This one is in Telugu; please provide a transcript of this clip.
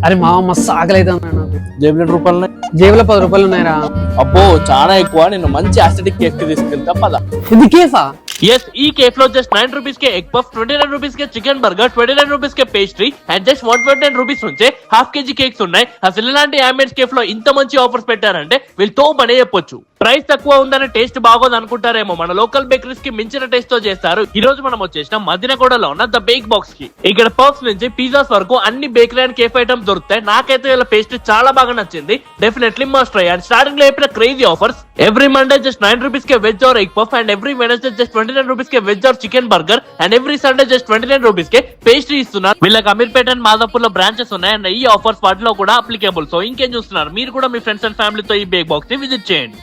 అరే మామ మస్తు ఆకలి అవుతుంది నాకు. జేబులో రూపాయలు జేబులో 10 రూపాయలు ఉన్నాయిరా. అబ్బో చాలా ఎక్కువ. నేను మంచి ఆస్థెటిక్ కేఫ్ కి తీసుకెళ్తా పద. ఇది కేఫా? Yes, ఈ కేఫ్ లో just 9 rupees K egg puff, 29 rupees K chicken burger, 29 rupees K pastry and just 129 rupees నుంచే హాఫ్ కేజీ కేక్స్ ఉన్నాయి. అసలు ఇలాంటి ఆంబియన్స్ కేఫ్ లో ఇంత మంచి ఆఫర్స్ పెట్టారంటే వీళ్ళతో పనే చెప్పొచ్చు. ప్రైస్ తక్కువ ఉందని టేస్ట్ బాగోదు అనుకుంటారేమో, మన లోకల్ బేకరీస్ కి మించిన టేస్ట్ తో చేస్తారు. ఈ రోజు మనం వచ్చేసిన మదినగూడలో ఉన్న ద బేక్ బాక్స్ కి. ఇక్కడ పఫ్స్ నుంచి పిజ్జాస్ వరకు అన్ని బేకరీ అండ్ కేఫ్ ఐటమ్స్ దొరుకుతాయి. నాకైతే వీళ్ళ పేస్ట్రీ చాలా బాగా నచ్చింది. Definitely must try. And starting లో చెప్పిన crazy offers, every Monday just 9 rupees K veg or egg puff and every Wednesday just 29 rupees K veg or chicken burger and every Sunday just 29 rupees K pastry ఇస్తున్నారు. వీళ్ళకి అమీర్పేట అండ్ మాదాపూర్ లో బ్రాంచెస్ ఉన్నాయి అండ్ ఈ ఆఫర్స్ వాటిలో కూడా అప్లికేబుల్. సో ఇంకేం చూస్తున్నారు, మీరు కూడా మీ ఫ్రెండ్స్ అండ్ ఫ్యామిలీతో ఈ బేక్ బాక్స్ ని విజిట్ చేయండి.